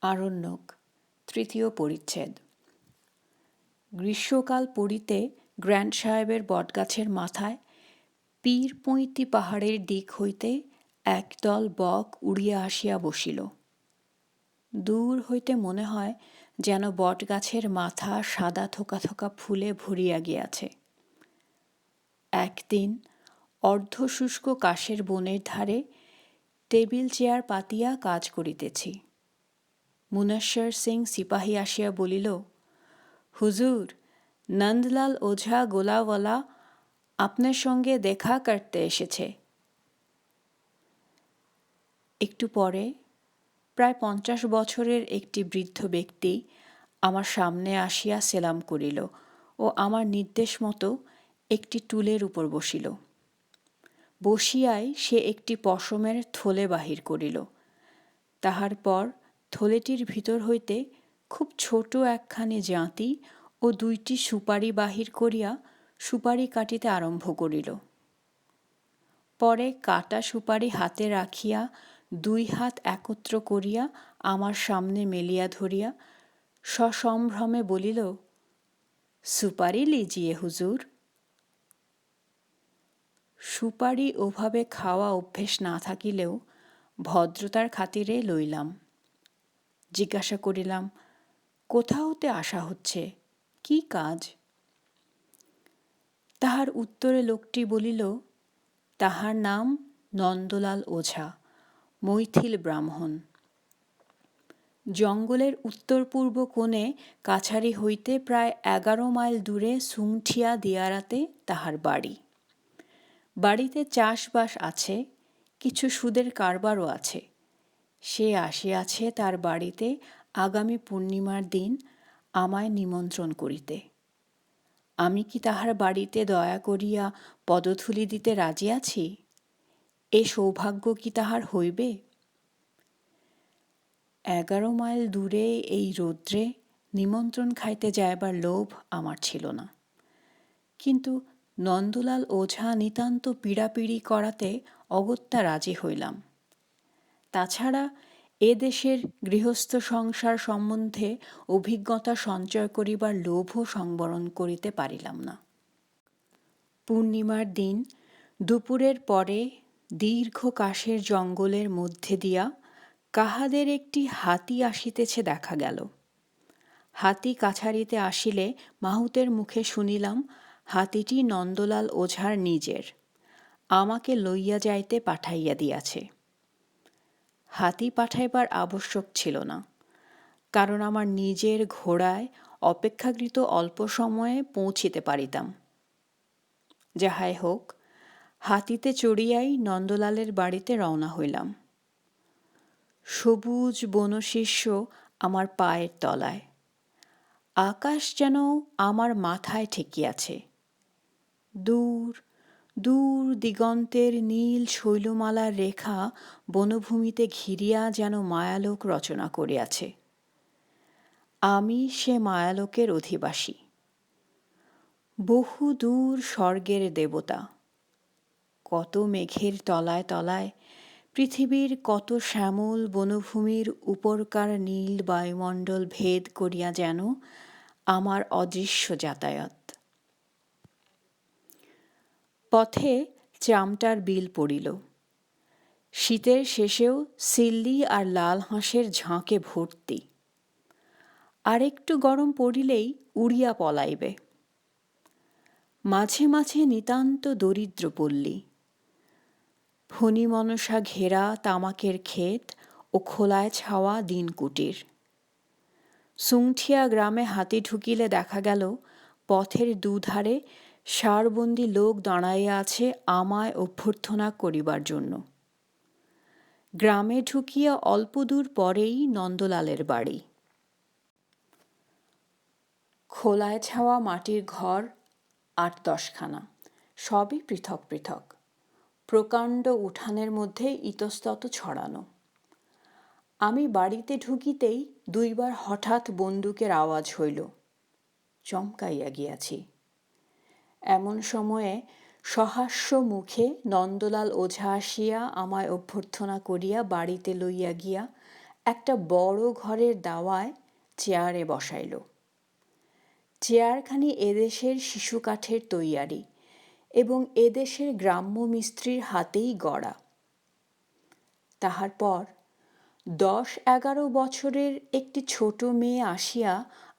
আরণ্যক তৃতীয় পরিচ্ছেদ। গ্রীষ্মকাল পড়িতে গ্র্যান্ড সাহেবের বটগাছের মাথায় পীরপৈঁতি পাহাড়ের দিক হইতে একদল বক উড়িয়া আসিয়া বসিল। দূর হইতে মনে হয় যেন বটগাছের মাথা সাদা থোকা থোকা ফুলে ভরিয়া গিয়াছে। একদিন অর্ধশুষ্ক কাশের বনের ধারে টেবিল চেয়ার পাতিয়া কাজ করিতেছি। মুনশ্বর সিং সিপাহী আসিয়া বলিল, হুজুর, নন্দলাল ওঝা গোলাওয়ালা আপনার সঙ্গে দেখা করতে এসেছে। একটু পরে প্রায় 50 বছরের একটি বৃদ্ধ ব্যক্তি আমার সামনে আসিয়া সেলাম করিল ও আমার নির্দেশ মতো একটি টুলের উপর বসিল। বসিয়াই সে একটি পশমের থলে বাহির করিল। তাহার পর থলেটির ভিতর হইতে খুব ছোট একখানি জাঁতি ও 2টি সুপারি বাহির করিয়া সুপারি কাটিতে আরম্ভ করিল। পরে কাটা সুপারি হাতে রাখিয়া 2 হাত একত্র করিয়া আমার সামনে মেলিয়া ধরিয়া সসম্ভ্রমে বলিল, সুপারি লিজিয়ে হুজুর। সুপারি ওভাবে খাওয়া অভ্যেস না থাকিলেও ভদ্রতার খাতিরে লইলাম। জিজ্ঞাসা করিলাম, কোথা হতে আসা হচ্ছে, কি কাজ? তাহার উত্তরে লোকটি বলিল, তাহার নাম নন্দলাল ওঝা, মৈথিল ব্রাহ্মণ। জঙ্গলের উত্তর পূর্ব কোণে কাছারি হইতে প্রায় 11 মাইল দূরে সুংঠিয়া দিয়ারাতে তাহার বাড়ি। বাড়িতে চাষবাস আছে, কিছু সুদের কারবারও আছে। সে আসিয়াছে তার বাড়িতে আগামী পূর্ণিমার দিন আমায় নিমন্ত্রণ করিতে। আমি কি তাহার বাড়িতে দয়া করিয়া পদধূলি দিতে রাজি আছি? এ সৌভাগ্য কি তাহার হইবে? 11 মাইল দূরে এই রৌদ্রে নিমন্ত্রণ খাইতে যাইবার লোভ আমার ছিল না, কিন্তু নন্দলাল ওঝা নিতান্ত পীড়াপিড়ি করাতে অগত্যা রাজি হইলাম। তাছাড়া এ দেশের গৃহস্থ সংসার সম্বন্ধে অভিজ্ঞতা সঞ্চয় করিবার লোভও সংবরণ করিতে পারিলাম না। পূর্ণিমার দিন দুপুরের পরে দীর্ঘ কাশের জঙ্গলের মধ্যে দিয়া কাহাদের একটি হাতি আসিতেছে দেখা গেল। হাতি কাছারিতে আসিলে মাহুতের মুখে শুনিলাম হাতিটি নন্দলাল ওঝার নিজের, আমাকে লইয়া যাইতে পাঠাইয়া দিয়াছে। হাতি পাঠাইবার আবশ্যক ছিল না, কারণ আমার নিজের ঘোড়ায় অপেক্ষাকৃত অল্প সময়ে পৌঁছিতে পারিতাম। যাহাই হোক, হাতিতে চড়িয়াই নন্দলালের বাড়িতে রওনা হইলাম। সবুজ বনশিষ্য আমার পায়ের তলায়, আকাশ যেন আমার মাথায় ঠেকিয়াছে। দূর দূর দিগন্তের নীল শৈলমালার রেখা বনভূমিতে ঘিরিয়া যেন মায়ালোক রচনা করিয়াছে। আমি সে মায়ালোকের অধিবাসী। বহু দূর স্বর্গের দেবতা। কত মেঘের তলায় তলায় পৃথিবীর কত শ্যামল বনভূমির উপরকার নীল বায়ুমণ্ডল ভেদ করিয়া যেন আমার অদৃশ্য যাতায়াত। পথে চামটার বিল পড়িল। শীতের শেষেও সিল্লি আর লাল হাঁসের ঝাঁকে ভর্তি। আর একটু গরম পড়িলেই উড়িয়া পলাইবে। মাঝে মাঝে নিতান্ত দরিদ্র পল্লী, ফণিমনসা ঘেরা তামাকের ক্ষেত ও খোলায় ছাওয়া দিনকুটির। সুংঠিয়া গ্রামে হাতি ঢুকিলে দেখা গেল পথের দুধারে সারবন্দি লোক দাঁড়াইয়া আছে আমায় অভ্যর্থনা করিবার জন্য। গ্রামে ঢুকিয়া অল্প দূর পরেই নন্দলালের বাড়ি। খোলায় ছাওয়া মাটির ঘর 8-10 খানা, সবই পৃথক পৃথক, প্রকাণ্ড উঠানের মধ্যে ইতস্তত ছড়ানো। আমি বাড়িতে ঢুকিতেই 2 বার হঠাৎ বন্দুকের আওয়াজ হইল। চমকাইয়া গিয়াছি। এমন সময়ে সহাস্য মুখে নন্দলাল ওঝা আসিয়া আমায় অভ্যর্থনা করিয়া বাড়িতে লইয়া গিয়া একটা বড় ঘরের দাওয়ায় চেয়ারে বসাইল। চেয়ারখানি এদেশের শিশু কাঠের তৈয়ারি এবং এদেশের গ্রাম্য মিস্ত্রির হাতেই গড়া। তাহার পর 10-11 বছরের একটি ছোট মেয়ে আসিয়া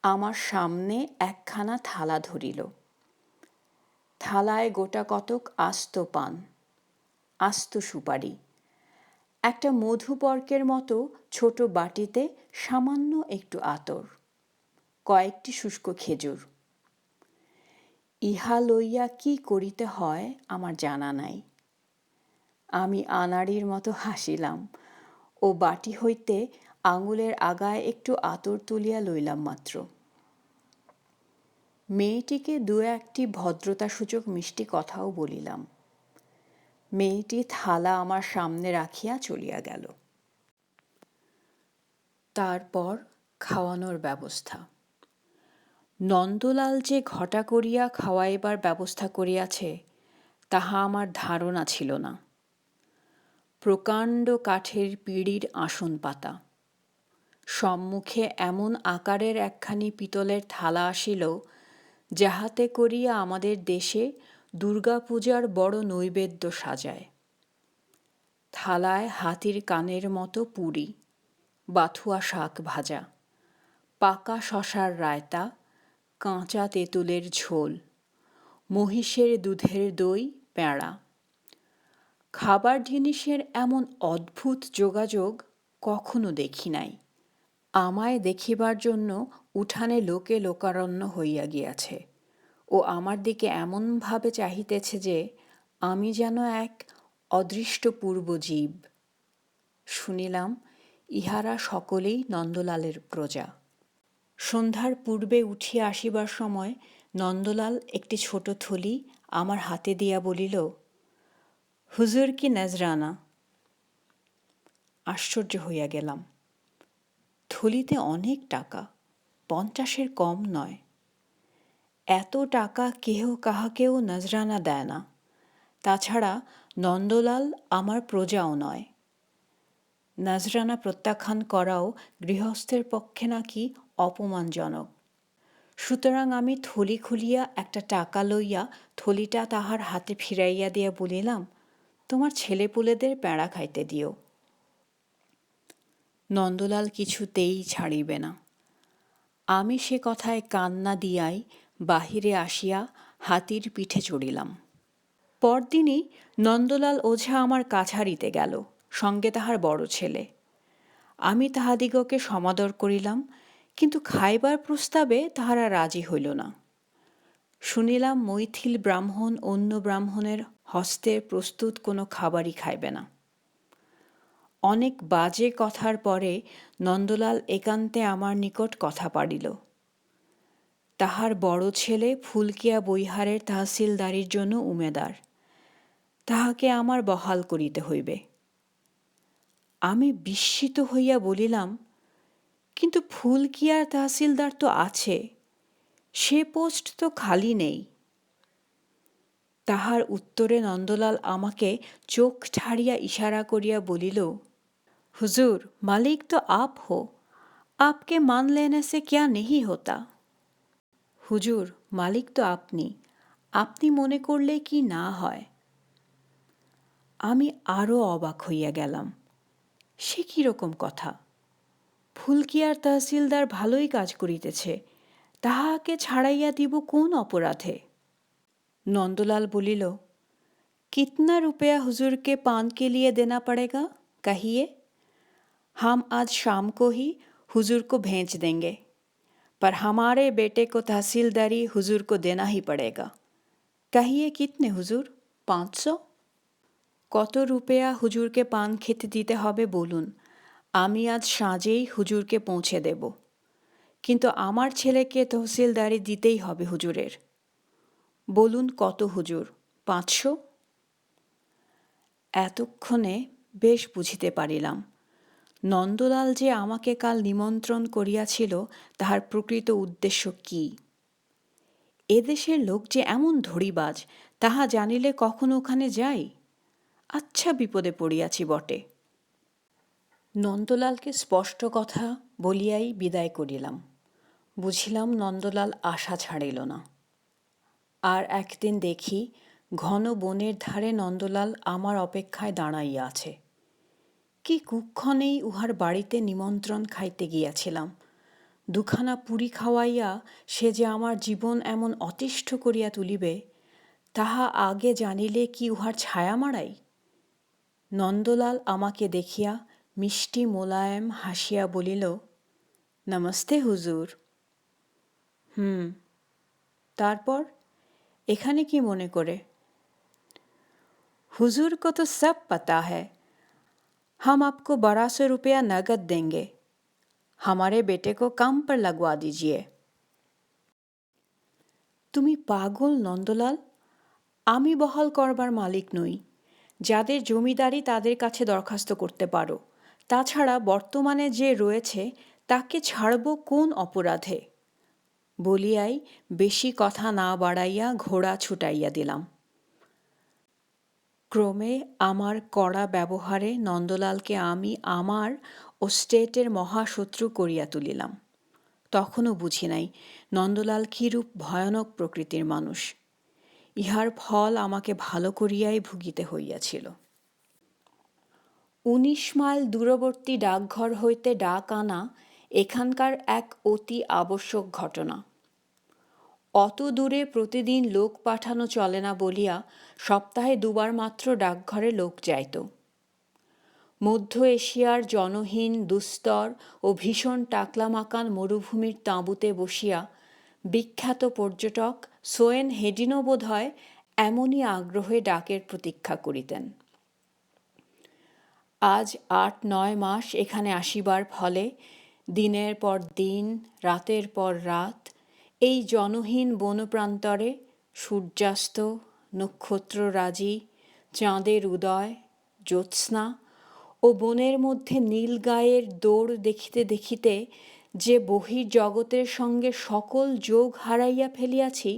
আমার সামনে একখানা থালা ধরিল। থালায় গোটা কতক আস্ত পান, আস্ত সুপারি, একটা মধুপর্কের মতো ছোট বাটিতে সামান্য একটু আতর, কয়েকটি শুষ্ক খেজুর। ইহা লইয়া কি করিতে হয় আমার জানা নাই। আমি আনাড়ির মতো হাসিলাম ও বাটি হইতে আঙুলের আগায় একটু আতর তুলিয়া লইলাম মাত্র। মেয়েটিকে 2-1টি ভদ্রতাসূচক মিষ্টি কথাও বলিলাম। মেয়েটি থালা আমার সামনে রাখিয়া চলিয়া গেল। তারপর খাওয়ানোর ব্যবস্থা। নন্দলাল যে ঘটা করিয়া খাওয়াইবার ব্যবস্থা করিয়াছে তাহা আমার ধারণা ছিল না। প্রকাণ্ড কাঠের পিঁড়ির আসন পাতা, সম্মুখে এমন আকারের একখানি পিতলের থালা আসিল যাহাতে করিয়া আমাদের দেশে দুর্গাপূজার বড় নৈবেদ্য সাজায়। থালায় হাতির কানের মতো পুরি, বাথুয়া শাক ভাজা, পাকা শশার রায়তা, কাঁচা তেঁতুলের ঝোল, মহিষের দুধের দই, পেঁড়া। খাবার জিনিসের এমন অদ্ভুত যোগাযোগ কখনো দেখি নাই। আমায় দেখিবার জন্য উঠানে লোকে লোকারণ্য হইয়া গিয়াছে ও আমার দিকে এমনভাবে চাহিতেছে যে আমি যেন এক অদৃষ্টপূর্ব জীব। শুনিলাম ইহারা সকলেই নন্দলালের প্রজা। সন্ধ্যার পূর্বে উঠিয়া আসিবার সময় নন্দলাল একটি ছোট থলি আমার হাতে দিয়া বলিল, হুজুর কি নজরানা। আশ্চর্য হইয়া গেলাম। থলিতে অনেক টাকা, 50-এর কম নয়। এত টাকা কেহ কাহাকেও নজরানা দেয় না। তাছাড়া নন্দলাল আমার প্রজাও নয়। নজরানা প্রত্যাখ্যান করাও গৃহস্থের পক্ষে নাকি অপমানজনক। সুতরাং আমি থলি খুলিয়া একটা টাকা লইয়া থলিটা তাহার হাতে ফিরাইয়া দিয়া বলিলাম, তোমার ছেলেপুলেদের পেঁড়া খাইতে দিও। নন্দলাল কিছুতেই ছাড়িবে না। আমি সে কথায় কান্না দিয়াই বাহিরে আসিয়া হাতির পিঠে চড়িলাম। পরদিনই নন্দলাল ওঝা আমার কাছারিতে গেল, সঙ্গে তাহার বড় ছেলে। আমি তাহাদিগকে সমাদর করিলাম, কিন্তু খাইবার প্রস্তাবে তাহারা রাজি হইল না। শুনিলাম মৈথিল ব্রাহ্মণ অন্য ব্রাহ্মণের হস্তের প্রস্তুত কোনো খাবারই খাইবে না। অনেক বাজে কথার পরে নন্দলাল একান্তে আমার নিকট কথা পাড়িল। তাহার বড় ছেলে ফুলকিয়া বৈহারের তহসিলদারির জন্য উমেদার, তাহাকে আমার বহাল করিতে হইবে। আমি বিস্মিত হইয়া বলিলাম, কিন্তু ফুলকিয়ার তহসিলদার তো আছে, সে পোস্ট তো খালি নেই। তাহার উত্তরে নন্দলাল আমাকে চোখ ঠাড়িয়া ইশারা করিয়া বলিল, হুজুর মালিক তো আপ হো, আপকে মান লেনে সে ক্যা নেহি হোতা। হুজুর মালিক তো আপনি, আপনি মনে করলে কি না হয়। আমি আরও অবাক হইয়া গেলাম। সে কীরকম কথা? ফুলকিয়ার তহসিলদার ভালোই কাজ করিতেছে, তাহাকে ছাড়াইয়া দিব কোন অপরাধে? নন্দলাল বলিল, कितना रुपया हुजूर के पान के लिए देना पड़ेगा कहिए, हम आज शाम को ही हुजूर को भेज देंगे, पर हमारे बेटे को तहसीलदारी हुजूर को देना ही पड़ेगा। कहिए कितने हुजूर? 500? কত রুপেয়া হুজুরকে পান খেতে দিতে হবে বলুন, আমি আজ সাঁঝেই হুজুরকে পৌঁছে দেব, কিন্তু আমার ছেলেকে তহসিলদারি দিতেই হবে হুজুরের। বলুন কত হুজুর? 500? এতক্ষণে বেশ বুঝিতে পারিলাম নন্দলাল যে আমাকে কাল নিমন্ত্রণ করিয়াছিল তাহার প্রকৃত উদ্দেশ্য কি। এদেশের লোক যে এমন ধড়িবাজ তাহা জানিলে কখনো ওখানে যাই? আচ্ছা বিপদে পড়িয়াছি বটে। নন্দলালকে স্পষ্ট কথা বলিয়াই বিদায় করিলাম। বুঝিলাম নন্দলাল আশা ছাড়িল না। আর একদিন দেখি ঘন বনের ধারে নন্দলাল আমার অপেক্ষায় দাঁড়াইয়া আছে। কি কুক্ষণেই উহার বাড়িতে নিমন্ত্রণ খাইতে গিয়াছিলাম। দুখানা পুরি খাওয়াইয়া সে যে আমার জীবন এমন অতিষ্ঠ করিয়া তুলিবে, তাহা আগে জানিলে কি উহার ছায়া মাড়াই? নন্দলাল আমাকে দেখিয়া মিষ্টি মোলায়েম হাসিয়া বলিল, নমস্তে হুজুর। তারপর এখানে কি মনে করে? हुजूर को तो सब पता है। हम आपको 1200 रुपया नगद देंगे। हमारे बेटे को काम पर लगवा दीजिए। তুমি পাগল নন্দলাল? আমি বহাল করবার মালিক নই। যাদের জমিদারি তাদের কাছে দরখাস্ত করতে পারো। তাছাড়া বর্তমানে যে রয়েছে তাকে ছাড়ব কোন অপরাধে? বলিয়াই বেশি কথা না বাড়াইয়া ঘোড়া ছুটাইয়া দিলাম। ক্রমে আমার কড়া ব্যবহারে নন্দলালকে আমি আমার ও স্টেটের মহাশত্রু করিয়া তুলিলাম। তখনও বুঝি নাই নন্দলাল কিরূপ ভয়ানক প্রকৃতির মানুষ। ইহার ফল আমাকে ভালো করিয়াই ভুগিতে হইয়াছিল। 19 মাইল দূরবর্তী ডাকঘর হইতে ডাক আনা এখানকার এক অতি আবশ্যক ঘটনা। অত দূরে প্রতিদিন লোক পাঠানো চলে না বলিয়া সপ্তাহে 2 বার মাত্র ডাকঘরে লোক যাইত। মধ্য এশিয়ার জনহীন দুস্তর ও ভীষণ টাকলামাকান মরুভূমির তাঁবুতে বসিয়া বিখ্যাত পর্যটক সোয়েন হেডিনও বোধ হয় এমনই আগ্রহে ডাকের প্রতীক্ষা করিতেন। আজ 8-9 মাস এখানে আসিবার ফলে দিনের পর দিন, রাতের পর রাত এই জনহীন বনপ্রান্তরে সূর্যাস্ত, নক্ষত্ররাজি, চাঁদের উদয়, জ্যোৎস্না ও বনের মধ্যে নীলগায়ের দৌড় দেখিতে দেখিতে যে বহির্জগতের সঙ্গে সকল যোগ হারাইয়া ফেলিয়াছি,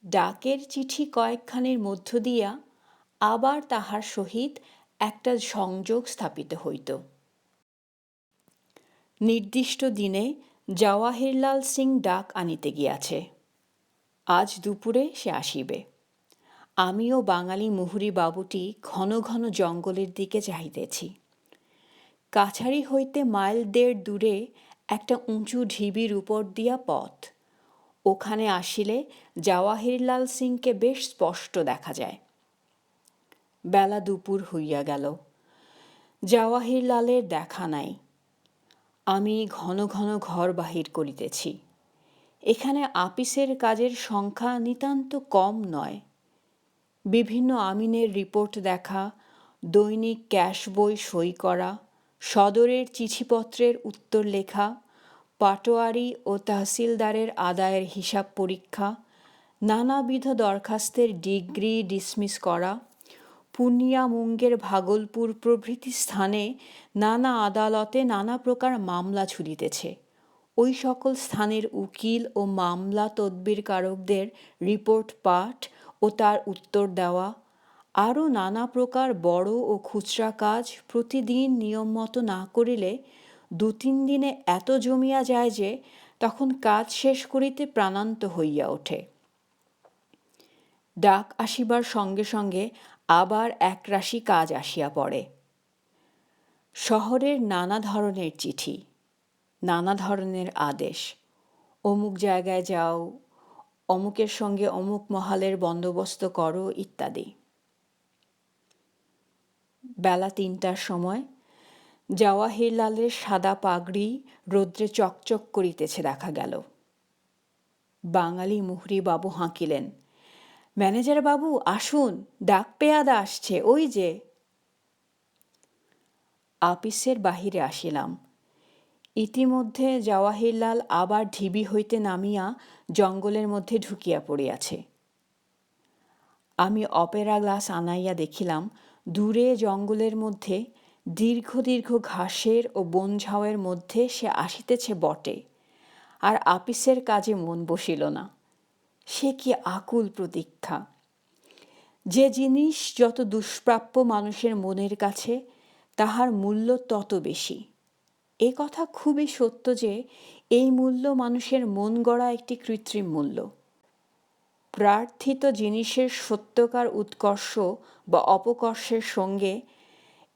ডাকের চিঠি কয়েকখানির মধ্য দিয়া আবার তাহার সহিত একটা সংযোগ স্থাপিত হইত। নির্দিষ্ট দিনে জওয়াহিরলাল সিং ডাক আনিতে গিয়াছে। আজ দুপুরে সে আসিবে। আমিও বাঙালি মুহুরি বাবুটি ঘন ঘন জঙ্গলের দিকে চাহিতেছি। কাছারি হইতে মাইল 1.5 দূরে একটা উঁচু ঢিবির উপর দিয়া পথ। ওখানে আসিলে জওয়াহিরলাল সিংকে বেশ স্পষ্ট দেখা যায়। বেলা দুপুর হইয়া গেল। জওয়াহিরলালের দেখা নাই। আমি ঘন ঘন ঘর বাহির করিতেছি। এখানে আপিসের কাজের সংখ্যা নিতান্ত কম নয়। বিভিন্ন আমিনের রিপোর্ট দেখা, দৈনিক ক্যাশ বই সই করা, সদরের চিঠিপত্রের উত্তর লেখা, পাটোয়ারি ও তহসিলদারের আদায়ের হিসাব পরীক্ষা, নানাবিধ দরখাস্তের ডিগ্রি ডিসমিস করা, পূর্ণিয়া, মুঙ্গের, ভাগলপুর প্রভৃতি স্থানে নানা আদালতে নানা প্রকার মামলা ঝুলিতেছে। ওই সকল স্থানের উকিল ও মামলা তদবিরকারকদের রিপোর্ট পাঠ ও তার উত্তর দেওয়া, আরও নানা প্রকার বড় ও খুচরা কাজ প্রতিদিন নিয়ম মতো না করিলে 2-3 দিনে এত জমিয়া যায় যে তখন কাজ শেষ করিতে প্রাণান্ত হইয়া ওঠে। ডাক আসিবার সঙ্গে সঙ্গে আবার একরাশি কাজ আসিয়া পড়ে। শহরের নানা ধরনের চিঠি, নানা ধরনের আদেশ, অমুক জায়গায় যাও, অমুকের সঙ্গে অমুক মহালের বন্দোবস্ত করো ইত্যাদি। বেলা 3টার সময় জওয়াহিরলালের সাদা পাগড়ি রৌদ্রে চকচক করিতেছে দেখা গেল। বাঙালি মুহুরি বাবু হাঁকিলেন, ম্যানেজার বাবু আসুন, ডাক পেয়াদা আসছে, ওই যে। আপিসের বাহিরে আসিলাম। ইতিমধ্যে জওয়াহিরলাল আবার ঢিবি হইতে নামিয়া জঙ্গলের মধ্যে ঢুকিয়া পড়িয়াছে। আমি অপেরা গ্লাস আনাইয়া দেখিলাম দূরে জঙ্গলের মধ্যে দীর্ঘ দীর্ঘ ঘাসের ও বনঝাউয়ের মধ্যে সে আসিতেছে বটে, আর আপিসের কাজে মন বসিল না। সে কি আকুল প্রতীক্ষা! যে জিনিস যত দুষ্প্রাপ্য মানুষের মনের কাছে, তাহার মূল্য তত বেশি। এ কথা খুবই সত্য যে এই মূল্য মানুষের মন গড়া একটি কৃত্রিম মূল্য। প্রার্থিত জিনিসের সত্যকার উৎকর্ষ বা অপকর্ষের সঙ্গে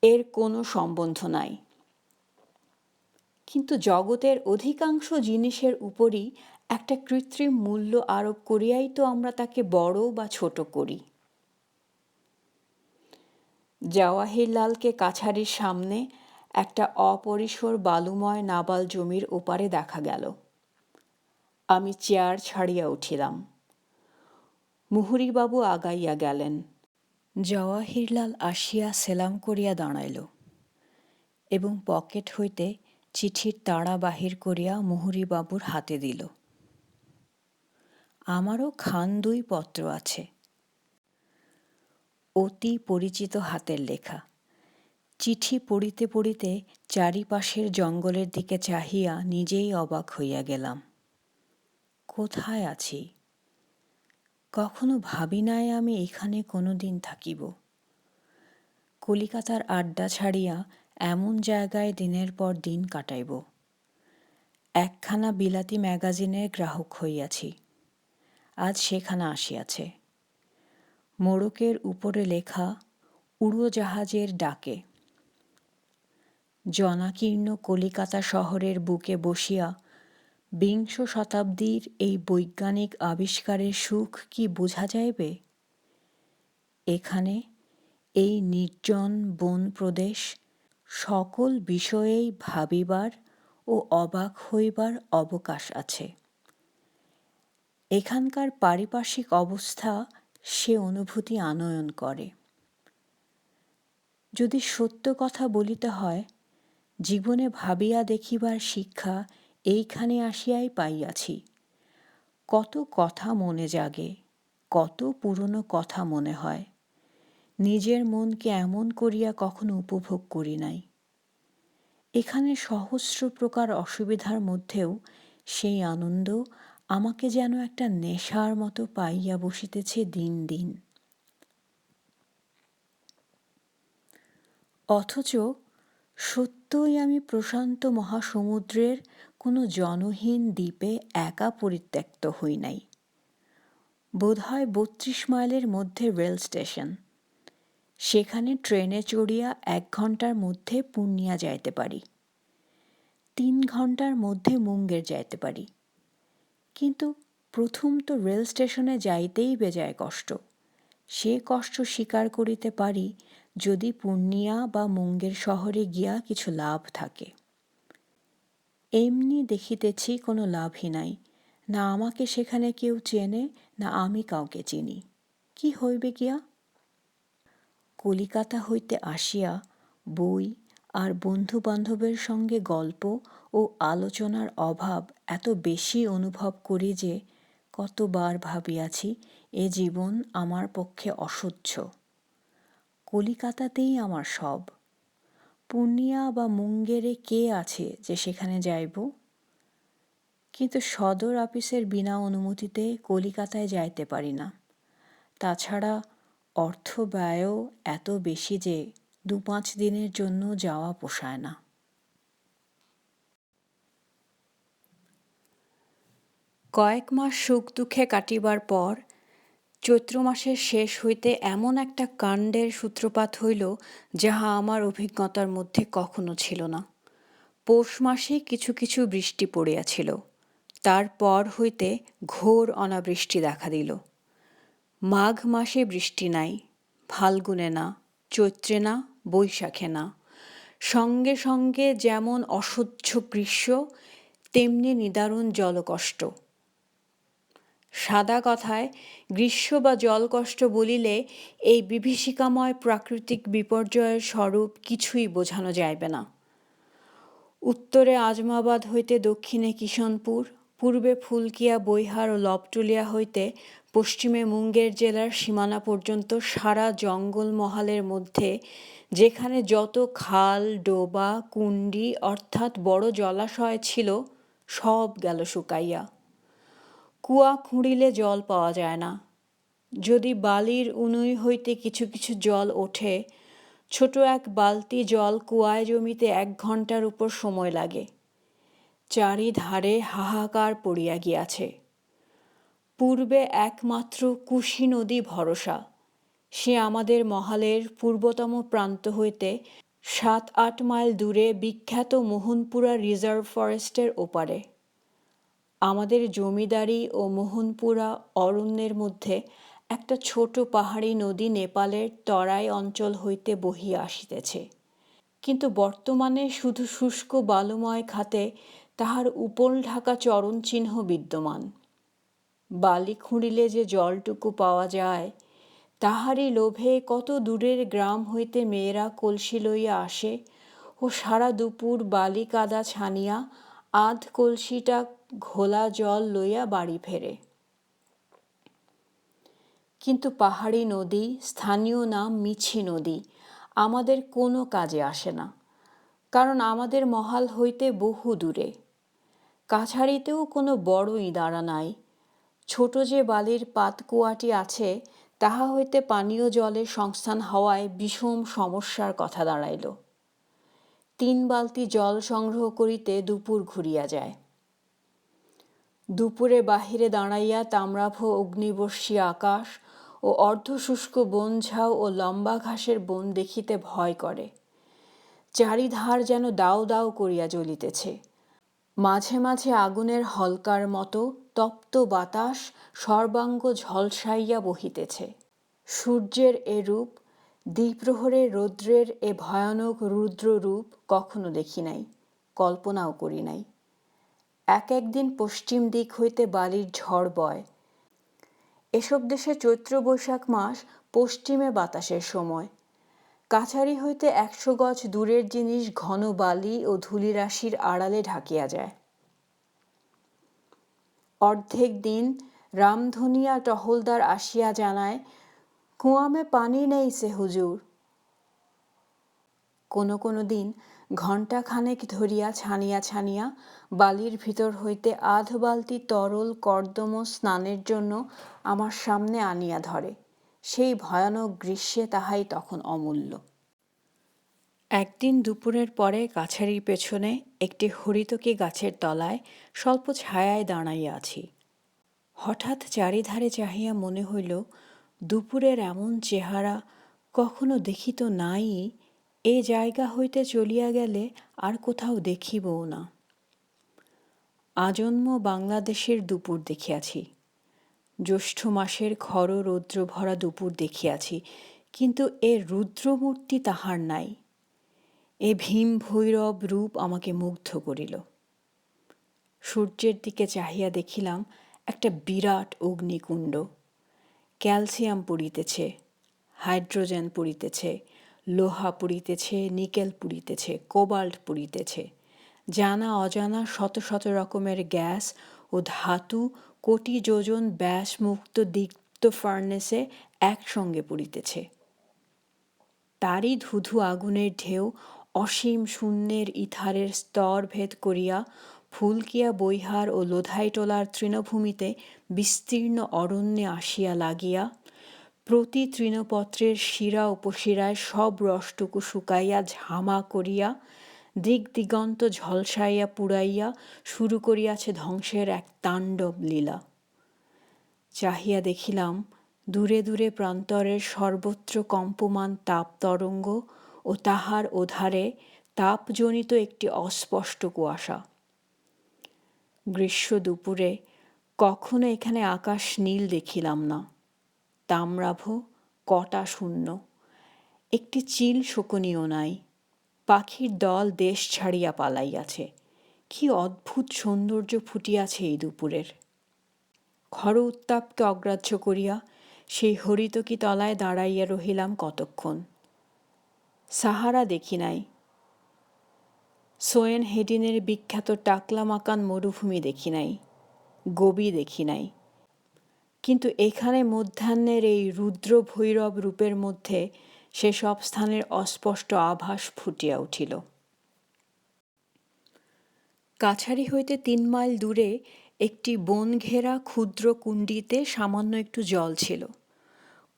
এর কোনো সম্বন্ধ নাই। কিন্তু জগতের অধিকাংশ জিনিসের উপরই একটা কৃত্রিম মূল্য আরোপ করিয়াই তো আমরা তাকে বড় বা ছোট করি। জওয়াহিরলালকে কাছারির সামনে একটা অপরিসর বালুময় নাবাল জমির ওপারে দেখা গেল। আমি চেয়ার ছাড়িয়া উঠিলাম। মুহুরীবাবু আগাইয়া গেলেন। জওয়াহিরলাল আসিয়া সেলাম করিয়া দাঁড়াইল এবং পকেট হইতে চিঠির তাড়া বাহির করিয়া মুহুরীবাবুর হাতে দিল। আমারও খান 2 পত্র আছে। অতি পরিচিত হাতের লেখা। চিঠি পড়িতে পড়িতে চারিপাশের জঙ্গলের দিকে চাহিয়া নিজেই অবাক হইয়া গেলাম। কোথায় আছি? কখনো ভাবি নাই আমি এখানে কোনো দিন থাকিব। কলিকাতার আড্ডা ছাড়িয়া এমন জায়গায় দিনের পর দিন কাটাইব। একখানা বিলাতি ম্যাগাজিনের গ্রাহক হইয়াছি। আজ সেখানা আসিয়াছে। মোড়কের উপরে লেখা উড়োজাহাজের ডাকে। জনাকীর্ণ কলিকাতা শহরের বুকে বসিয়া 20 শতাব্দীর এই বৈজ্ঞানিক আবিষ্কারের সুখ কি বোঝা যাইবে? এখানে এই নির্জন বন প্রদেশ সকল বিষয়েই ভাবিবার ও অবাক হইবার অবকাশ আছে। এখানকার পারিপার্শ্বিক অবস্থা সে অনুভূতি আনয়ন করে। যদি সত্য কথা বলিতে হয়, জীবনে ভাবিয়া দেখিবার শিক্ষা এইখানে আসিয়াই পাইয়াছি। কত কথা মনে জাগে, কত পুরনো কথা মনে হয়। নিজের মনকে এমন করিয়া কখনো উপভোগ করি নাই। এখানে সহস্র প্রকার অসুবিধার মধ্যেও সেই আনন্দ আমাকে যেন একটা নেশার মতো পাইয়া বসিতেছে দিন দিন। অথচ সত্যই আমি প্রশান্ত মহাসমুদ্রের কোনো জনহীন দ্বীপে একা পরিত্যক্ত হই নাই। বোধহয় 32 মাইলের মধ্যে রেল স্টেশন। সেখানে ট্রেনে চড়িয়া 1 ঘণ্টার মধ্যে পূর্ণিয়া যাইতে পারি। 3 ঘণ্টার মধ্যে মুঙ্গের যাইতে পারি। কিন্তু প্রথম তো রেল স্টেশনে যাইতেই বেজায় কষ্ট। সে কষ্ট স্বীকার করিতে পারি যদি পূর্ণিয়া বা মুঙ্গের শহরে গিয়া কিছু লাভ থাকে। এমনি দেখিতেছি কোনো লাভই নাই। না আমাকে সেখানে কেউ চেনে, না আমি কাউকে চিনি। কি হইবে গিয়া? কলিকাতা হইতে আসিয়া বই আর বন্ধু-বান্ধবের সঙ্গে গল্প ও আলোচনার অভাব এত বেশি অনুভব করি যে কতবার ভাবিয়াছি এ জীবন আমার পক্ষে অসহ্য। কলিকাতাতেই আমার সব। পূর্ণিয়া বা মুঙ্গেরে কে আছে যে সেখানে যাইব? কিন্তু সদর অফিসের বিনা অনুমতিতে কলিকাতায় যাইতে পারি না। তাছাড়া অর্থ ব্যয়ও এত বেশি যে 2-5 দিনের জন্য যাওয়া পোষায় না। কয়েক মাস সুখ দুঃখে কাটিবার পর চৈত্র মাসের শেষ হইতে এমন একটা কাণ্ডের সূত্রপাত হইল যাহা আমার অভিজ্ঞতার মধ্যে কখনো ছিল না। পৌষ মাসে কিছু কিছু বৃষ্টি পড়িয়াছিল। তারপর হইতে ঘোর অনাবৃষ্টি দেখা দিল। মাঘ মাসে বৃষ্টি নাই, ফাল্গুনে না, চৈত্রে না, বৈশাখে না। সঙ্গে সঙ্গে যেমন অসহ্য গ্রীষ্ম, তেমনি নিদারুণ জলকষ্ট। সাদা কথায় গ্রীষ্ম বা জলকষ্ট বলিলে এই বিভীষিকাময় প্রাকৃতিক বিপর্যয়ের স্বরূপ কিছুই বোঝানো যাইবে না। উত্তরে আজমাবাদ হইতে দক্ষিণে কিষণপুর, পূর্বে ফুলকিয়া, বৈহার ও লবটুলিয়া হইতে পশ্চিমে মুঙ্গের জেলার সীমানা পর্যন্ত সারা জঙ্গলমহলের মধ্যে যেখানে যত খাল, ডোবা, কুণ্ডি অর্থাৎ বড় জলাশয় ছিল, সব গেল শুকাইয়া। কুয়া খুঁড়িলে জল পাওয়া যায় না। যদি বালির উনুই হইতে কিছু কিছু জল ওঠে, ছোট এক বালতি জল কুয়ায় জমিতে 1 ঘণ্টার উপর সময় লাগে। চারিধারে হাহাকার পড়িয়া গিয়াছে। পূর্বে একমাত্র কুশি নদী ভরসা, সে আমাদের মহালের পূর্বতম প্রান্ত হইতে 7-8 মাইল দূরে বিখ্যাত মোহনপুরা রিজার্ভ ফরেস্টের ওপারে। আমাদের জমিদারি ও মোহনপুরা অরণ্যের মধ্যে একটা ছোট পাহাড়ি নদী নেপালের তরাই অঞ্চল হইতে বহিয়া আসিতেছে, কিন্তু বর্তমানে শুধু শুষ্ক বালুময় খাতে তাহার উপল ঢাকা চরণচিহ্ন বিদ্যমান। বালি খুঁড়িলে যে জলটুকু পাওয়া যায়, তাহারই লোভে কত দূরের গ্রাম হইতে মেয়েরা কলসি লইয়া আসে ও সারা দুপুর বালি কাদা ছানিয়া আধ কলসিটা ঘোলা জল লইয়া বাড়ি ফেরে। কিন্তু পাহাড়ি নদী, স্থানীয় নাম মিছি নদী, আমাদের কোনো কাজে আসে না, কারণ আমাদের মহাল হইতে বহু দূরে। কাছারিতেও কোনো বড় ইদারা নাই। ছোট যে বালির পাতকুয়াটি আছে, তাহা হইতে পানীয় জলের সংস্থান হওয়ায় বিষম সমস্যার কথা দাঁড়াইল। 3 বালতি জল সংগ্রহ করিতে দুপুর ঘুরিয়া যায়। দুপুরে বাহিরে দাঁড়াইয়া তাম্রাভ অগ্নিবর্ষী আকাশ ও অর্ধশুষ্ক বনঝাউ ও লম্বা ঘাসের বন দেখিতে ভয় করে। চারিধার যেন দাউ দাউ করিয়া জ্বলিতেছে। মাঝে মাঝে আগুনের হলকার মতো তপ্ত বাতাস সর্বাঙ্গ ঝলসাইয়া বহিতেছে। সূর্যের এ রূপ, দ্বিপ্রহরে রৌদ্রের এ ভয়ানক রুদ্র রূপ কখনো দেখি নাই, কল্পনাও করি নাই। এক দিন পশ্চিম দিক হইতে বালির ঝড় বয়। এসব দেশে চৈত্র বৈশাখ মাস পশ্চিমে বাতাসের সময়। কাছারি হইতে 100 গজ দূরের জিনিস ঘন বালি ও ধূলিরাশির আড়ালে ঢাকিয়া যায়। অর্ধেক দিন রামধনিয়া টহলদার আসিয়া জানায়, কুয়ামে পানি নেই সে হুজুর। কোনো কোনো দিন ঘণ্টাখানেক ধরিয়া ছানিয়া ছানিয়া বালির ভিতর হইতে আধ বালতি তরল কর্দম স্নানের জন্য আমার সামনে আনিয়া ধরে। সেই ভয়ানক গ্রীষ্মে তাহাই তখন অমূল্য। একদিন দুপুরের পরে কাছারির পেছনে একটি হরিতকি গাছের তলায় স্বল্প ছায়ায় দাঁড়াইয়া আছি। হঠাৎ চারিধারে চাহিয়া মনে হইল, দুপুরের এমন চেহারা কখনো দেখিত নাই, এ জায়গা হইতে চলিয়া গেলে আর কোথাও দেখিবও না। আজন্ম বাংলাদেশের দুপুর দেখিয়াছি, জ্যৈষ্ঠ মাসের খর রৌদ্র ভরা দুপুর দেখিয়াছি, কিন্তু এ রুদ্রমূর্তি তাহার নাই। এ ভীম ভৈরব রূপ আমাকে মুগ্ধ করিল। সূর্যের দিকে চাহিয়া দেখিলাম একটা বিরাট অগ্নিকুণ্ড। ক্যালসিয়াম পুড়িতেছে, হাইড্রোজেন পুড়িতেছে, লোহা পুড়িতেছে, নিকেল পুড়িতেছে, কোবাল্ট পুড়িতেছে, জানা অজানা শত শত রকমের গ্যাস ও ধাতু কোটি যোজন ব্যাসমুক্ত দীপ্ত ফার্নেসে একসঙ্গে পুড়িতেছে। তারই ধুধু আগুনের ঢেউ অসীম শূন্যের ইথারের স্তর ভেদ করিয়া ফুলকিয়া বৈহার ও লোধাইটোলার তৃণভূমিতে বিস্তীর্ণ অরণ্যে আসিয়া লাগিয়া প্রতি তৃণপত্রের শিরা উপশিরায় সব রসটুকু শুকাইয়া ঝামা করিয়া দিক দিগন্ত ঝলসাইয়া পুড়াইয়া শুরু করিয়াছে ধ্বংসের এক তাণ্ডব লীলা। চাহিয়া দেখিলাম দূরে দূরে প্রান্তরের সর্বত্র কম্পমান তাপ তরঙ্গ ও তাহার ওধারে তাপজনিত একটি অস্পষ্ট কুয়াশা। গ্রীষ্ম দুপুরে কখনো এখানে আকাশ নীল দেখিলাম না। তাম্রাভ কটা শূন্য, একটি চিল শোকনীয় নাই। পাখির দল দেশ ছাড়িয়া পালাইয়াছে। কি অদ্ভুত সৌন্দর্য ফুটিয়াছে এই দুপুরের। খর উত্তাপকে অগ্রাহ্য করিয়া সেই হরিতকি তলায় দাঁড়াইয়া রহিলাম কতক্ষণ। সাহারা দেখি নাই, সোয়েন হেডিনের বিখ্যাত টাকলামাকান মরুভূমি দেখি নাই, গোবি দেখি নাই, কিন্তু এখানে মধ্যাহ্নের এই রুদ্র ভৈরব রূপের মধ্যে সেসব স্থানের অস্পষ্ট আভাস ফুটিয়া উঠিল। কাছারি হইতে 3 মাইল দূরে একটি বন ঘেরা ক্ষুদ্র কুণ্ডিতে সামান্য একটু জল ছিল।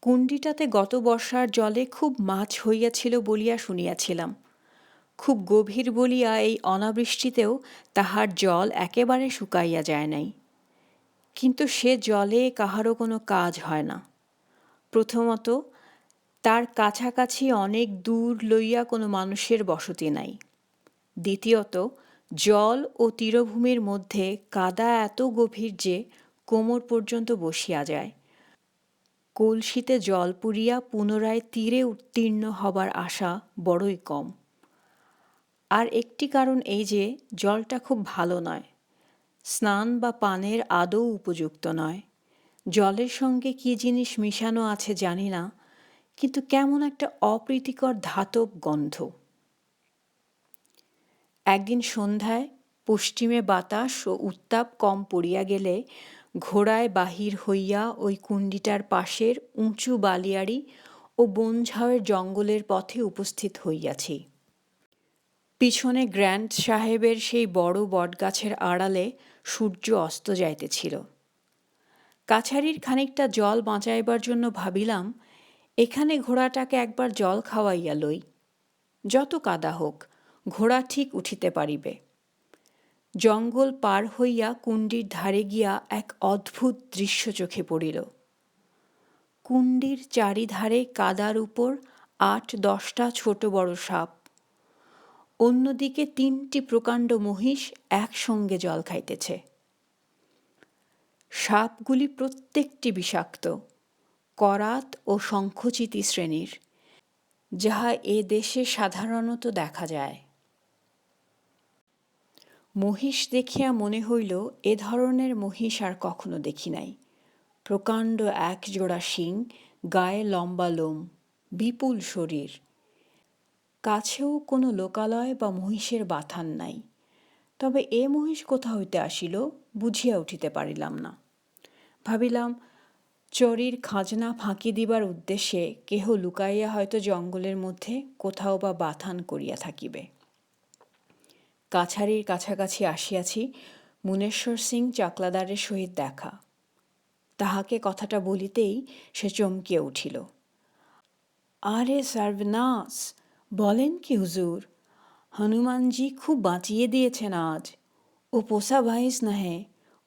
কুণ্ডিটাতে গত বর্ষার জলে খুব মাছ হইয়াছিল বলিয়া শুনিয়াছিলাম। খুব গভীর বলিয়া এই অনাবৃষ্টিতেও তাহার জল একেবারে শুকাইয়া যায় নাই। কিন্তু সে জলে কাহারও কোনো কাজ হয় না। প্রথমত, তার কাছাকাছি অনেক দূর লইয়া কোনো মানুষের বসতি নাই। দ্বিতীয়ত, জল ও তীরভূমির মধ্যে কাদা এত গভীর যে কোমর পর্যন্ত বসিয়া যায়। কলসিতে জল পুরিয়া পুনরায় তীরে উত্তীর্ণ হবার আশা বড়ই কম। আর একটি কারণ এই যে জলটা খুব ভালো নয়, স্নান বা পানের আদৌ উপযুক্ত নয়। জলের সঙ্গে কী জিনিস মিশানো আছে জানি না, কিন্তু কেমন একটা অপ্রীতিকর ধাতব গন্ধ। একদিন সন্ধ্যায় পশ্চিমে বাতাস ও উত্তাপ কম পড়িয়া গেলে ঘোড়ায় বাহির হইয়া ওই কুণ্ডিটার পাশের উঁচু বালিয়াড়ি ও বনঝাওয়ের জঙ্গলের পথে উপস্থিত হইয়াছি। পিছনে গ্র্যান্ড সাহেবের সেই বড় বটগাছের আড়ালে সূর্য অস্ত যাইতেছিল। কাছারির খানিকটা জল বাঁচাইবার জন্য ভাবিলাম, এখানে ঘোড়াটাকে একবার জল খাওয়াইয়া লই। যত কাদা হোক, ঘোড়া ঠিক উঠিতে পারিবে। জঙ্গল পার হইয়া কুণ্ডির ধারে গিয়া এক অদ্ভুত দৃশ্য চোখে পড়িল। কুণ্ডির চারিধারে কাদার উপর ৮-১০টা ছোট বড় সাপ। অন্যদিকে ৩টি প্রকাণ্ড মহিষ একসঙ্গে জল খাইতেছে। সাপগুলি প্রত্যেকটি বিষাক্ত, করাত ও শঙ্খচিতি শ্রেণীর, যাহা এ দেশে সাধারণত দেখা যায়। মহিষ দেখিয়া মনে হইল এ ধরনের মহিষ আর কখনো দেখি নাই। প্রকাণ্ড একজোড়া শিং, গায়ে লম্বা লোম, বিপুল শরীর। কাছেও কোনো লোকালয় বা মহিষের বাথান নাই। তবে এ মহিষ কোথা হইতে আসিল বুঝিয়া উঠিতে পারিলাম না। ভাবিলাম, চরির খাজনা ফাঁকি দিবার উদ্দেশ্যে কেহ লুকাইয়া হয়তো জঙ্গলের মধ্যে কোথাও বা বাথান করিয়া থাকিবে। কাছারির কাছাকাছি আসিয়াছি, মুনেশ্বর সিং চাকলাদারের সহিত দেখা। তাহাকে কথাটা বলিতেই সে চমকিয়া উঠিল। আরে সর্বনাশ, বলেন কি হুজুর, হনুমানজি খুব বাঁচিয়ে দিয়েছেন আজ। ও পোষা ভাইস নহে,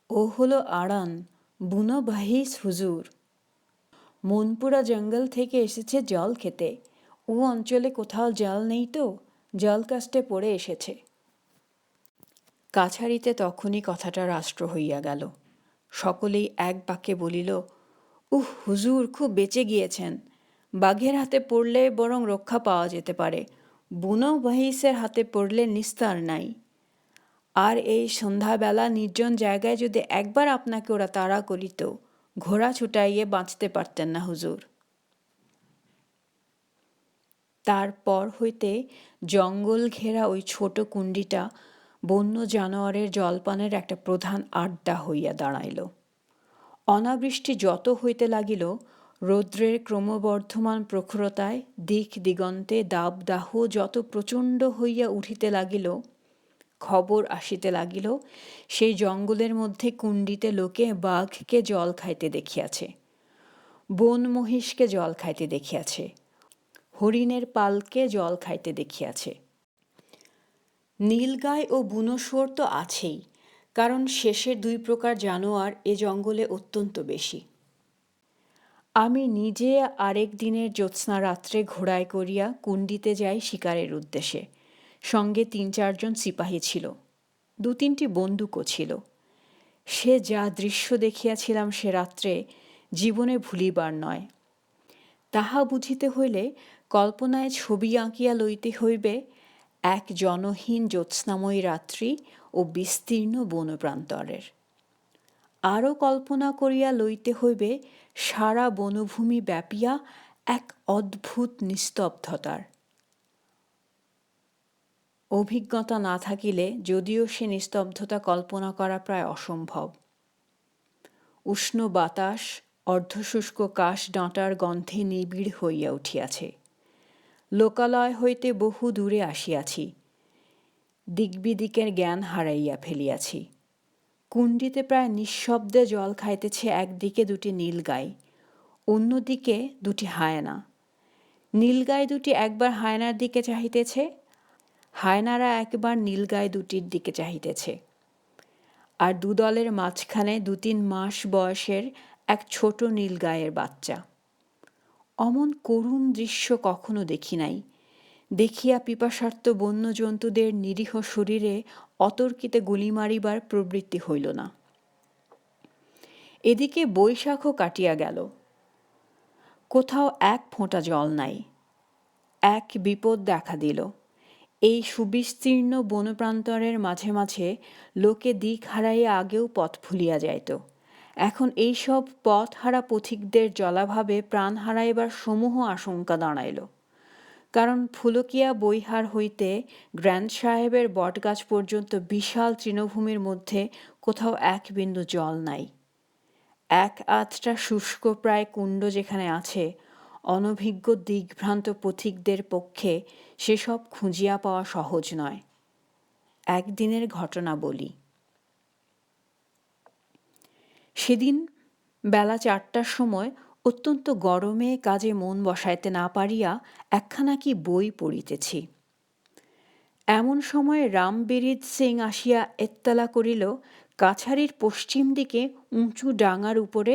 ও হলো আড়ান, বুনো ভাইস হুজুর। মনপুরা জঙ্গল থেকে এসেছে জল খেতে। ও অঞ্চলে কোথাও জল নেই তো, জল কষ্টে পড়ে এসেছে। কাছারিতে তখনই কথাটা রাষ্ট্র হইয়া গেল। সকলেই এক বাক্যে বলিল, হুজুর খুব বেঁচে গিয়েছেন। বাঘের হাতে পড়লে বরং রক্ষা পাওয়া যেতে পারে, বুনো মহিষের হাতে পড়লে নিস্তার নাই। আর এই সন্ধ্যাবেলা নির্জন জায়গায় যদি একবার আপনাকে ওরা তাড়া করিত, ঘোড়া ছুটাইয়ে বাঁচতে পারতেন না হুজুর। তারপর হইতে জঙ্গল ঘেরা ওই ছোট কুণ্ডিটা বন্য জানোয়ারের জলপানের একটা প্রধান আড্ডা হইয়া দাঁড়াইল। অনাবৃষ্টি যত হইতে লাগিল, রৌদ্রের ক্রমবর্ধমান প্রখরতায় দিক দিগন্তে দাবদাহ যত প্রচণ্ড হইয়া উঠিতে লাগিল, খবর আসিতে লাগিল সেই জঙ্গলের মধ্যে কুণ্ডিতে লোকে বাঘকে জল খাইতে দেখিয়াছে, বন মহিষকে জল খাইতে দেখিয়াছে, হরিণের পালকে জল খাইতে দেখিয়াছে। নীলগাই ও বুনো শুয়োর তো আছেই, কারণ শেষের ২ প্রকার জানোয়ার এ জঙ্গলে অত্যন্ত বেশি। আমি নিজে আরেক দিনের জ্যোৎস্না রাত্রে ঘোড়ায় করিয়া কুণ্ডিতে যাই শিকারের উদ্দেশ্যে। সঙ্গে ৩-৪ জন সিপাহী ছিল, ২-৩টি বন্দুকও ছিল। সে যা দৃশ্য দেখিয়াছিলাম সে রাত্রে জীবনে ভুলিবার নয়। তাহা বুঝিতে হইলে কল্পনায় ছবি আঁকিয়া লইতে হইবে এক জনহীন জ্যোৎস্নাময়ী রাত্রি ও বিস্তীর্ণ বনপ্রান্তরের। আরও কল্পনা করিয়া লইতে হইবে সারা বনভূমি ব্যাপিয়া এক অদ্ভুত নিস্তব্ধতার। অভিজ্ঞতা না থাকিলে যদিও সে নিস্তব্ধতা কল্পনা করা প্রায় অসম্ভব। উষ্ণ বাতাস অর্ধশুষ্ক কাশ ডাঁটার গন্ধে নিবিড় হইয়া উঠিয়াছে। লোকালয় হইতে বহু দূরে আসিয়াছি, দিকবিদিকের জ্ঞান হারাইয়া ফেলিয়াছি। কুণ্ডিতে প্রায় নিঃশব্দে জল খাইতেছে একদিকে ২টি নীলগাই, অন্যদিকে দুটি হায়না। নীলগাই দুটি একবার হায়নার দিকে চাহিতেছে, হায়নারা একবার নীলগাই দুটির দিকে চাহিতেছে। আর দুদলের মাঝখানে 2-3 মাস বয়সের এক ছোট নীলগাইয়ের বাচ্চা। অমন করুণ দৃশ্য কখনো দেখি নাই। দেখিয়া পিপাসার্ত বন্য জন্তুদের নিরীহ শরীরে অতর্কিতে গুলি মারিবার প্রবৃত্তি হইল না। এদিকে বৈশাখও কাটিয়া গেল, কোথাও এক ফোঁটা জল নাই। এক বিপদ দেখা দিল। এই সুবিস্তীর্ণ বনপ্রান্তরের মাঝে মাঝে লোকে দিক হারাইয়া আগেও পথ ভুলিয়া যাইত। এখন এইসব পথহারা পথিকদের জলাভাবে প্রাণ হারাইবার সমূহ আশঙ্কা দাঁড়াইল। কারণ ফুলকিয়া বৈহার হইতে গ্র্যান্ড সাহেবের বটগাছ পর্যন্ত বিশাল তৃণভূমির মধ্যে কোথাও এক বিন্দু জল নাই। এক আধটা শুষ্ক প্রায় কুণ্ড যেখানে আছে, অনভিজ্ঞ দিগ্ভ্রান্ত পথিকদের পক্ষে সেসব খুঁজিয়া পাওয়া সহজ নয়। একদিনের ঘটনা বলি। সেদিন বেলা 4টার সময় অত্যন্ত গরমে কাজে মন বসাইতে না পারিয়া একখানা কি বই পড়িতেছি। এমন সময় রামবীরিদ সিং আসিয়া এত্তলা করিল, কাছারির পশ্চিম দিকে উঁচু ডাঙার উপরে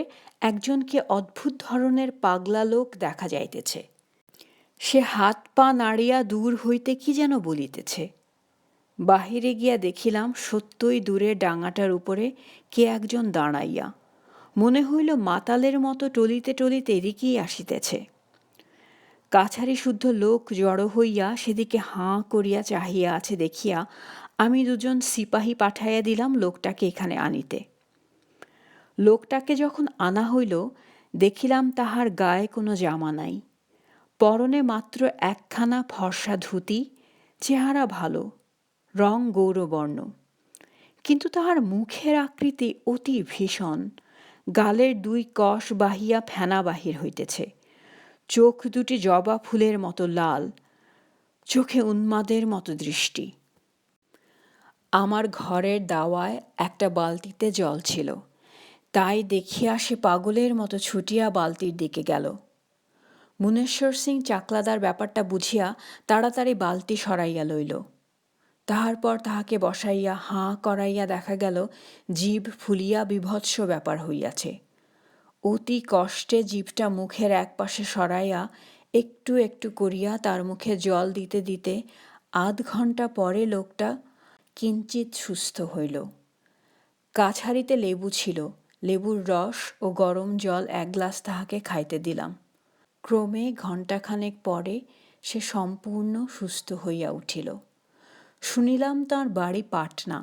একজনকে অদ্ভুত ধরনের পাগলা লোক দেখা যাইতেছে। সে হাত পা নাড়িয়া দূর হইতে কি যেন বলিতেছে। বাহিরে গিয়া দেখিলাম সত্যই দূরের ডাঙাটার উপরে কে একজন দাঁড়াইয়া, মনে হইল মাতালের মতো টলিতে টলিতে এদিকেই আসিতেছে। কাছারি শুদ্ধ লোক জড়ো হইয়া সেদিকে হাঁ করিয়া চাহিয়া আছে দেখিয়া আমি 2জন সিপাহী পাঠাইয়া দিলাম লোকটাকে এখানে আনিতে। লোকটাকে যখন আনা হইল, দেখিলাম তাহার গায়ে কোনো জামা নাই, পরনে মাত্র একখানা ফর্সা ধুতি, চেহারা ভালো, রং গৌরবর্ণ, কিন্তু তাহার মুখের আকৃতি অতি ভীষণ। গালের 2 কষ বাহিয়া ফেনা বাহির হইতেছে, চোখ দুটি জবা ফুলের মতো লাল, চোখে উন্মাদের মতো দৃষ্টি। আমার ঘরের দাওয়ায় একটা বালতিতে জল ছিল, তাই দেখিয়া সে পাগলের মতো ছুটিয়া বালতির দিকে গেল। মুনেশ্বর সিং চাকলাদার ব্যাপারটা বুঝিয়া তাড়াতাড়ি বালতি সরাইয়া লইল। তাহার পর তাহাকে বসাইয়া হাঁ করাইয়া দেখা গেল জিভ ফুলিয়া বিভৎস ব্যাপার হইয়াছে। অতি কষ্টে জিভটা মুখের একপাশে সরাইয়া একটু একটু করিয়া তার মুখে জল দিতে দিতে আধ ঘণ্টা পরে লোকটা কিঞ্চিৎ সুস্থ হইল। কাছারিতে লেবু ছিল, লেবুর রস ও গরম জল 1 গ্লাস তাহাকে খাইতে দিলাম। ক্রমে ঘণ্টাখানেক পরে সে সম্পূর্ণ সুস্থ হইয়া উঠিল। শুনিলাম তাঁর বাড়ি পাটনা।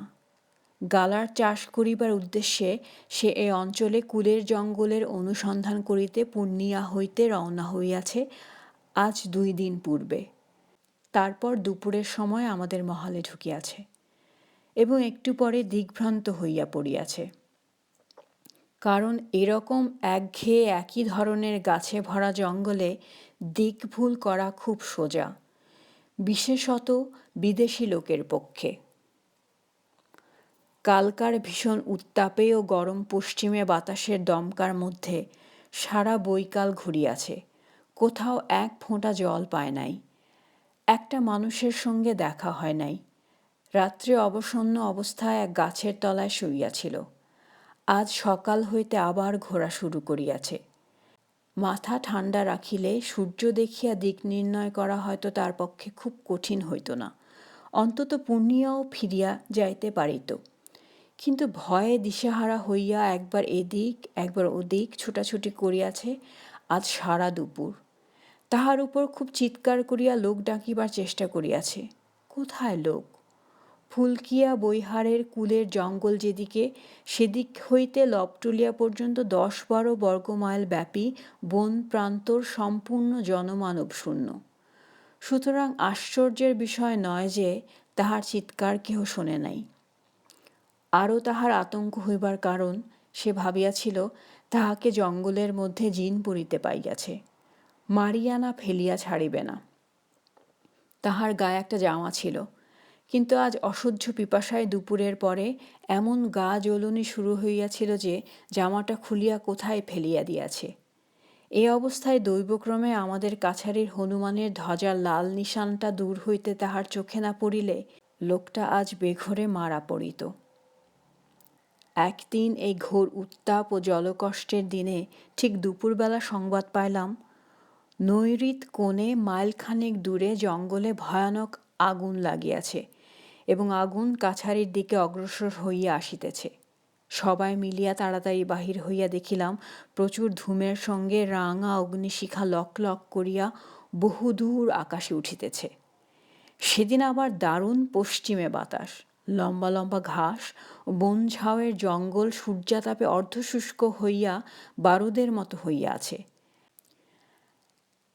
গালার চাষ করিবার উদ্দেশ্যে সে এ অঞ্চলে কুলের জঙ্গলের অনুসন্ধান করিতে পূর্ণিয়া হইতে রওনা হইয়াছে আজ 2 দিন পূর্বে। তারপর দুপুরের সময় আমাদের মহলে ঢুকিয়াছে এবং একটু পরে দিগ্ভ্রান্ত হইয়া পড়িয়াছে। কারণ এরকম একঘেয়ে একই ধরনের গাছে ভরা জঙ্গলে দিক ভুল করা খুব সোজা, বিশেষত বিদেশি লোকের পক্ষে। কালকার ভীষণ উত্তাপে ও গরম পশ্চিমে বাতাসের দমকার মধ্যে সারা বৈকাল ঘুরিয়াছে, কোথাও এক ফোঁটা জল পায় নাই, একটা মানুষের সঙ্গে দেখা হয় নাই। রাত্রে অবসন্ন অবস্থায় এক গাছের তলায় শুইয়াছিল। আজ সকাল হইতে আবার ঘোরা শুরু করিয়াছে। মাথা ঠান্ডা রাখিলে সূর্য দেখিয়া দিক নির্ণয় করা হয়তো তার পক্ষে খুব কঠিন হইত না, অন্তত পূর্ণিয়াও ফিরিয়া যাইতে পারিত। কিন্তু ভয়ে দিশেহারা হইয়া একবার এদিক একবার ওদিক ছুটাছুটি করিয়াছে আজ সারা দুপুর। তাহার উপর খুব চিৎকার করিয়া লোক ডাকিবার চেষ্টা করিয়াছে। কোথায় লোক? ফুলকিয়া বৈহারের কুলের জঙ্গল যেদিকে, সেদিক হইতে লবটুলিয়া পর্যন্ত 10-12 বর্গমাইল ব্যাপী বন প্রান্তর সম্পূর্ণ জনমানব শূন্য। সুতরাং আশ্চর্যের বিষয় নয় যে তাহার চিৎকার কেহ শোনে নাই। আরও তাহার আতঙ্ক হইবার কারণ, সে ভাবিয়াছিল তাহাকে জঙ্গলের মধ্যে জিন পড়িতে পাইয়াছে, মারিয়া না ফেলিয়া ছাড়িবে না। তাহার গায়ে একটা জামা ছিল, কিন্তু আজ অসহ্য পিপাসায় দুপুরের পরে এমন গা জ্বলুনি শুরু হইয়াছিল যে জামাটা খুলিয়া কোথায় ফেলিয়া দিয়াছে। এই অবস্থায় দৈবক্রমে আমাদের কাছারির হনুমানের ধ্বজার লাল নিশানটা দূর হইতে তাহার চোখে না পড়িলে লোকটা আজ বেঘরে মারা পড়িত। একদিন এই ঘোর উত্তাপ ও জলকষ্টের দিনে ঠিক দুপুরবেলা সংবাদ পাইলাম নৈঋত কোণে মাইলখানেক দূরে জঙ্গলে ভয়ানক আগুন লাগিয়াছে এবং আগুন কাছারির দিকে অগ্রসর হইয়া আসিতেছে। সবাই মিলিয়া তাড়াতাড়ি বাহির হইয়া দেখিলাম প্রচুর ধূমের সঙ্গে রাঙা অগ্নিশিখা লক লক করিয়া বহুদূর আকাশে উঠিতেছে। সেদিন আবার দারুণ পশ্চিমে বাতাস, লম্বা লম্বা ঘাস ও বন ঝাউয়ের জঙ্গল সূর্যাতাপে অর্ধশুষ্ক হইয়া বারুদের মতো হইয়া আছে।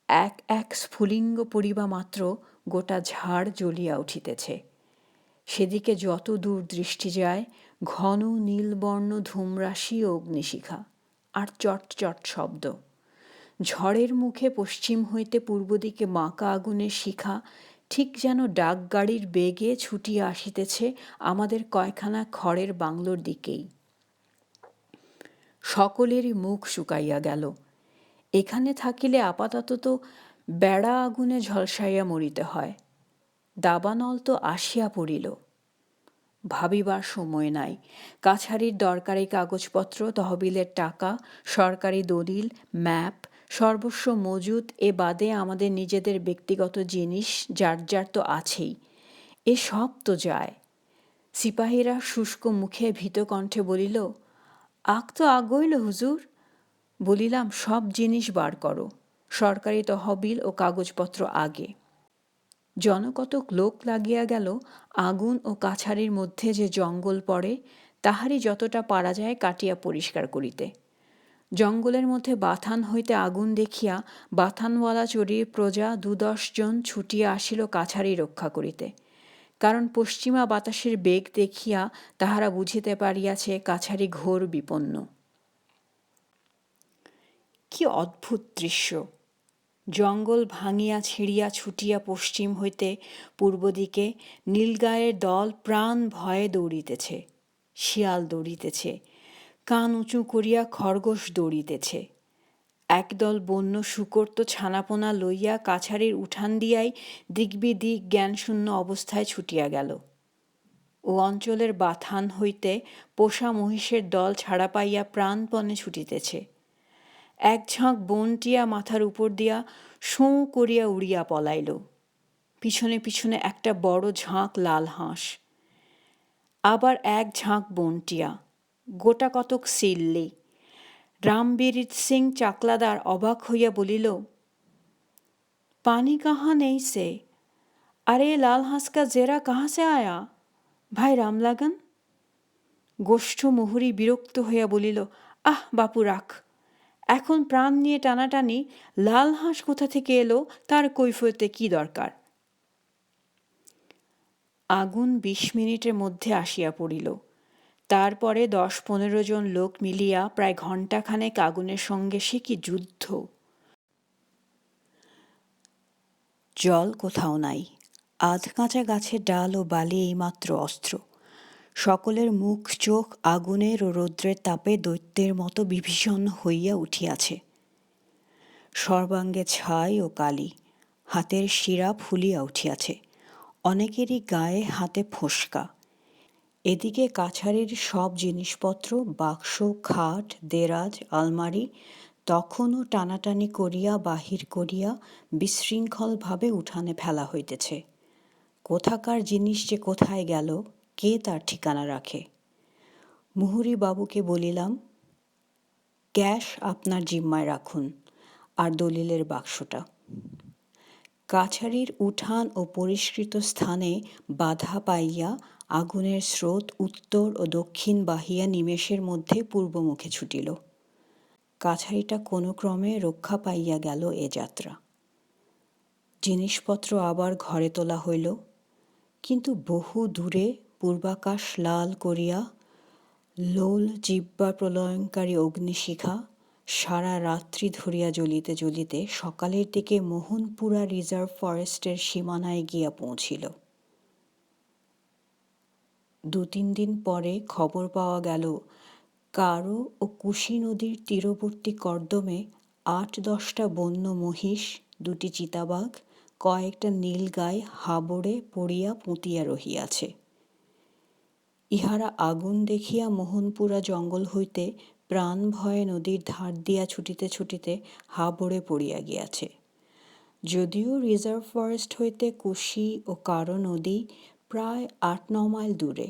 এক এক স্ফুলিঙ্গ পড়িবা মাত্র গোটা ঝাড় জ্বলিয়া উঠিতেছে। সেদিকে যত দূর দৃষ্টি যায় ঘন নীলবর্ণ ধূমরাশি ও অগ্নিশিখা, আর চট চট শব্দ। ঝড়ের মুখে পশ্চিম হইতে পূর্ব দিকে বাঁকা আগুনের শিখা ঠিক যেন ডাকগাড়ির বেগে ছুটিয়া আসিতেছে আমাদের কয়খানা খড়ের বাংলোর দিকেই। সকলেরই মুখ শুকাইয়া গেল। এখানে থাকিলে আপাতত তো বেড়া আগুনে ঝলসাইয়া মরিতে হয়। দাবানল তো আসিয়া পড়িল। ভাবিবার সময় নাই। কাছারির দরকারি কাগজপত্র, তহবিলের টাকা, সরকারি দলিল, ম্যাপ, সর্বস্ব মজুত, এ বাদে আমাদের নিজেদের ব্যক্তিগত জিনিস যার যার তো আছেই। এ সব তো যায়। সিপাহীরা শুষ্ক মুখে ভীত কণ্ঠে বলিল, আগ তো আগইল হুজুর। বলিলাম, সব জিনিস বার করো, সরকারি তহবিল ও কাগজপত্র আগে। জনকতক লোক লাগিয়া গেল আগুন ও কাছারির মধ্যে যে জঙ্গল পড়ে তাহারই যতটা পারা যায় কাটিয়া পরিষ্কার করিতে। জঙ্গলের মধ্যে বাথান হইতে আগুন দেখিয়া বাথানওয়ালা চড়ির প্রজা ২-১০ জন ছুটিয়া আসিল কাছারি রক্ষা করিতে, কারণ পশ্চিমা বাতাসের বেগ দেখিয়া তাহারা বুঝিতে পারিয়াছে কাছারি ঘোর বিপন্ন। কি অদ্ভুত দৃশ্য! জঙ্গল ভাঙিয়া ছিঁড়িয়া ছুটিয়া পশ্চিম হইতে পূর্ব দিকে নীলগায়ের দল প্রাণ ভয়ে দৌড়িতেছে। শিয়াল দৌড়িতেছে, কান উঁচু করিয়া খরগোশ দৌড়িতেছে। একদল বন্য শূকর তো ছানাপোনা লইয়া কাছারির উঠান দিয়াই দিগ্বিদিক জ্ঞানশূন্য অবস্থায় ছুটিয়া গেল। ও অঞ্চলের বাথান হইতে পোষা মহিষের দল ছাড়া পাইয়া প্রাণপণে ছুটিতেছে। এক ঝাঁক বনটিয়া মাথার উপর দিয়া শোঁ করিয়া উড়িয়া পলাইল। পিছনে পিছনে একটা বড় ঝাঁক লাল হাঁস। আবার এক ঝাঁক বনটিয়া, গোটা কতক সিল্লি। রামবীর সিং চাকলাদার অবাক হইয়া বলিল, পানি কাহা নেই সে? আরে লাল হাঁস কা জেরা কাহা সে আয়া? ভাই রামলাগন। গোষ্ঠ মুহুরী বিরক্ত হইয়া বলিল, আহ বাপু রাখ, এখন প্রাণ নিয়ে টানাটানি, লাল হাঁস কোথা থেকে এলো তার কৈফিয়তে কি দরকার? আগুন ২০ মিনিটের মধ্যে আসিয়া পড়িল। তারপরে ১০-১৫ জন লোক মিলিয়া প্রায় ঘণ্টাখানেক আগুনের সঙ্গে সে কি যুদ্ধ! জল কোথাও নাই। আধকাঁচা গাছের ডাল ও বালি এইমাত্র অস্ত্র। সকলের মুখ চোখ আগুনের ও রৌদ্রের তাপে দৈত্যের মতো বিভীষণ হইয়া উঠিয়াছে। সর্বাঙ্গে ছাই ও কালি, হাতের শিরা ফুলিয়া উঠিয়াছে। অনেকেরই গায়ে হাতে ফোস্কা। এদিকে কাছারির সব জিনিসপত্র, বাক্স, খাট, দেরাজ, আলমারি তখনও টানাটানি করিয়া বাহির করিয়া বিশৃঙ্খলভাবে উঠানে ফেলা হইতেছে। কোথাকার জিনিস যে কোথায় গেল কে তার ঠিকানা রাখে? মুহুরী বাবুকে বলিলাম, ক্যাশ আপনার জিম্মায় রাখুন, আর দলিলের বাক্সটা। কাছারির উঠান ও পরিষ্কৃত স্থানে বাধা পাইয়া আগুনের স্রোত উত্তর ও দক্ষিণ বাহিয়া নিমেষের মধ্যে পূর্বমুখে ছুটিল। কাছারিটা কোনো ক্রমে রক্ষা পাইয়া গেল এ যাত্রা। জিনিসপত্র আবার ঘরে তোলা হইল, কিন্তু বহু দূরে পূর্বাকাশ লাল করিয়া লোল জিহ্বা প্রলয়ঙ্কারী অগ্নিশিখা সারা রাত্রি ধরিয়া জ্বলিতে জ্বলিতে সকালের দিকে মোহনপুরা রিজার্ভ ফরেস্টের সীমানায় গিয়া পৌঁছিল। ২-৩ দিন পরে খবর পাওয়া গেল কারো ও কুশি নদীর তীরবর্তী কর্দমে 8-10টা বন্য মহিষ, 2টি চিতাবাঘ, কয়েকটা নীলগাই হাবরে পড়িয়া পুঁতিয়া রহিয়াছে। ইহারা আগুন দেখিয়া মোহনপুরা জঙ্গল হইতে প্রাণ ভয়ে নদীর ধার দিয়া ছুটিতে ছুটিতে হাবরে পড়িয়া গিয়াছে। যদিও রিজার্ভ ফরেস্ট হইতে কুশি ও কারো নদী প্রায় 8-9 মাইল দূরে,